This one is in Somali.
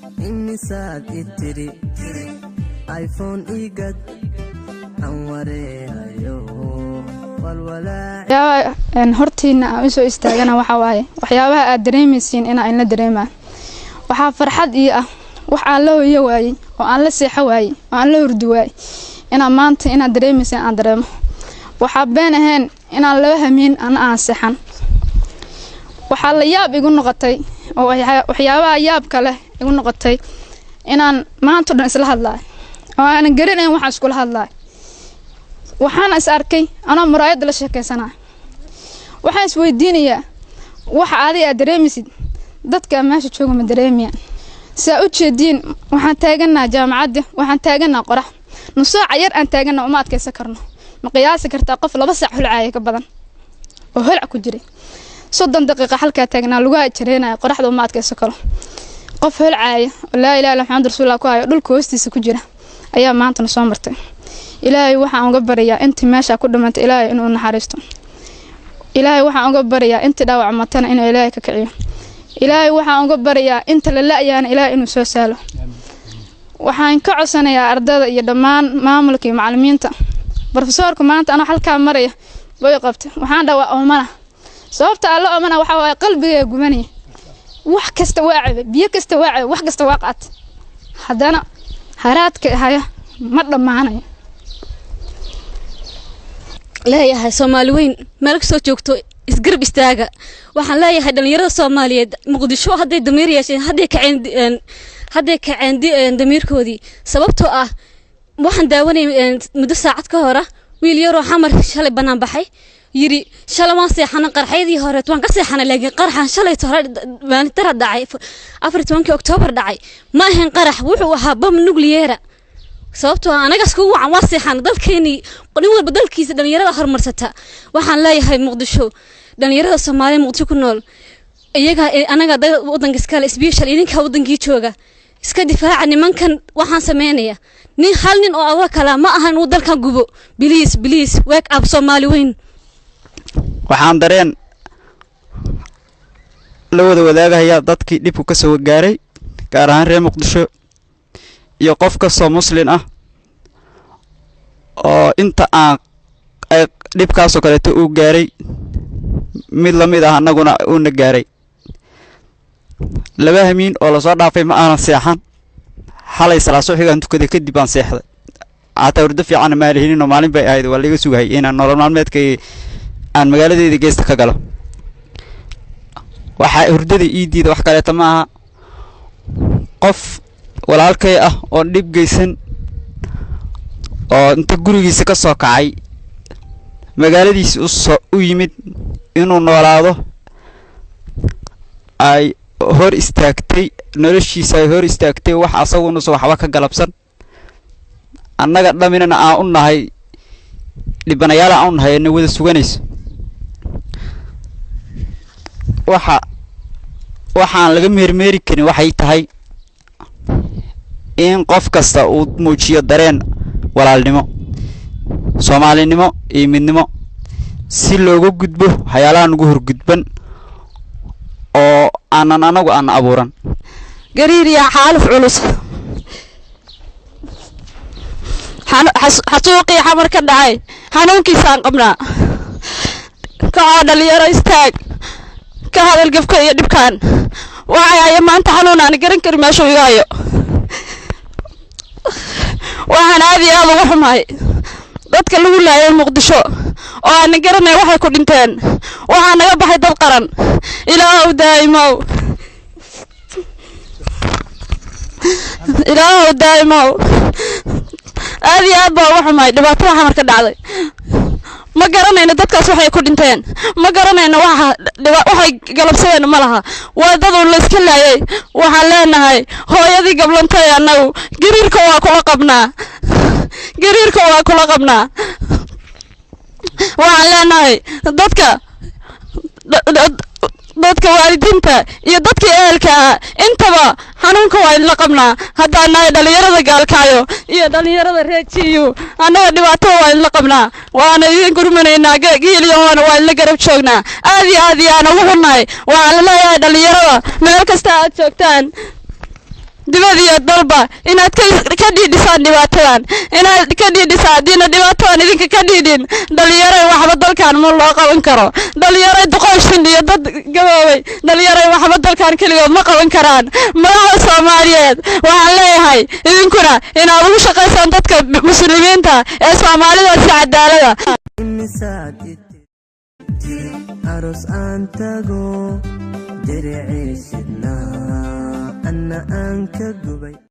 imisaad itiri iPhone igad anwareeyo walwala hortiina aan soo istaagana waxa waaye waxyaabaha aad dareemaysiin in aan la dareemaa waxa farxad ii ah wax aan la hooyo waayay oo aan la seexo waayay oo aan la hurdo waayay in maanta in dareemaysiin aan dareemo waxa been ahayn in aan la hamin aan seexan waxa la yaab igu noqotay oo waxyaabaha yaab kale igu noqotay inaan maanta dhan isla hadlaa oo aan garanayn waxa isku hadlaa waxaan is arkay ana muraayad la sheekaysanaa waxaan is weydiinayaa waxa aad dareemisid dadka meesha jooga ma dareemiyaan saa u jeedin waxaan taaganaa jaamacadda waxaan taaganaa qorax nus saac yar aan taaganaa uma adkaysan karno ma qiyaasi kartaa qof 2 saac hulcaaya ka badan oo hulc ku jiray 30 daqiiqo halka taagnaa lagu ajreynaa qoraxda uma adkaysan karo qof hulcaaya la ilaaha illa muhammad rasuulullah ku hayo dhulka hoostiisa ku jira ayaa maanta soo martay ilaahay waxaan uga bariyaa inta meesha ku dhamaantay ilaahay inuu naxariisto ilaahay waxaan uga bariyaa inta dhaawac matana inuu ilaahay ka kiciyo ilaahay waxaan uga bariyaa inta la la'yaan ilaahay inuu soo saalo waxaan ka codsanayaa ardayda iyo dhammaan maamulka iyo macallimiinta professorka maanta ana halka maraya way qabtay waxaan dhawaa oomana sababta alla oomana waxa way qalbiga gubanay wax kasta waa cad biyo kasta waa cad wax kasta waa qaat hadana haraadka haya ma dhamaanayo leeyahay Soomaali weyn meel soo joogto isgarab istaaga waxaan leeyahay dhalinyarada Soomaaliyeed Muqdisho haday damiir yeesheen haday kaceen damiirkoodii sababtoo ah waxaan daawanay muddo saacad ka hor wiil yar oo xamar shalay banaan baxay yiri shalay ma seexan qarxaydii hore waan ka seexanay laakiin qarxan shalay maalinta dhacay 14 Oktoobar dhacay ma ahayn qarax wuxuu ahaa bam nuclear sababtoo anaga isku wacan waa seexan dalkeeni nin walba dalkiisa dhalinyarada horumarsata waxaan leeyahay Muqdisho dhalinyarada Soomaaliyeed Muqdisho ku nool iyaga anaga wadanka iska special idinka wadankii jooga iska difaaca nimankan waxaan sameeynaya nin hal nin oo awa kala ma ahan uu dalka gubo please wake up Soomaali weyn waxaan dareen la wadaagaya dadkii dib ka soo gaaray gaar ahaan reer Muqdisho iyo qof kasta muslim ah oo inta aan dibkaas oo kale uu gaaray mid la mid ah anaguna uu na gaaray laba hamiin oo la soo dhaafay ma aan seexan xalay salaaso xigaan tukada kadib aan seexday aata urdo fiican ma leeyahay maalin bay ahayd waa laga sugay inaan nolol maalmeedkay aan magaaladeeda geesta ka galo waxa hurdada iidiida wax kale ma aha qof walaalkay ah oo dib geysan oo inta gurigiisa ka soo kacay magaaladiisa u yimid inuu noolaado ay hor istaagtay noloshiisa ay hor istaagtay wax asaguna soo waxba ka galabsan annaga dhaminana aan u nahay dhibanayaal aan u nahay wada suganayso waxaan laga meermeeri karin waxay tahay in qof kasta uu muujiyo dareen walaalnimo Soomaalinimo iyo midnimo si looga gudbo waxyaalaha ugu horgudban oo aanan anagu aan abuuran gariiriya xaaluf culus xasuuqi xamar ka dhacay xanuunkiisa aan qabnaa ka dhalinyaro istaag ka hadal gafka iyo dhibkaan waxay maanta xanuun aan garan karin meesha uu yaayo waxaan aad iyo aad ugu xumahay dadka lagu laayay Muqdisho oo aan garanay waxay ku dhinteen waxaan naga baxay dad qaran ilaahu daa'imo aad iyo aad baa ugu xumahay dhibaatada xamar ka dhacday ma garanayna dadkaas waxay ku dhinteen ma garanayna waxay galabsadeen ma laha waa dad uu la iska laayay waxaan leenahay hooyadii gablantay anagu gariirka waa kula qabnaa waxaan leenahay dadka waalidiinta iyo dadka ehelka intaba xanuunka waa la qabnaa haddaan nahay dhalinyarada gaalkaayo iyo dhalinyarada reejiyo anaga dhibaato waa la qabnaa waana idin gurmanaynaa geeliyoona waa la garab joognaa aad iyo aad ugu xunahay waxaan leeyahay dhalinyarada meel kasta aad joogtaan dibad iyo dalba inaad ka dhiidhisaan dhibaatadan inaad ka dhiidhisaan diina dhibaatadan idinka ka dhiidhin dhalinyaro waxba dalkan ma loo qaban karo dhalinyaro duqooshin iyo dad gaboobay dhalinyaro waxba dalkan kaligood ma qaban karaan madaxda Soomaaliyeed waxaan leeyahay idinkuna inaad ugu shaqaysaan dadka muslimiinta ee Soomaalida si cadaalad ah aros aan tago diriciisna anna aan ka gubay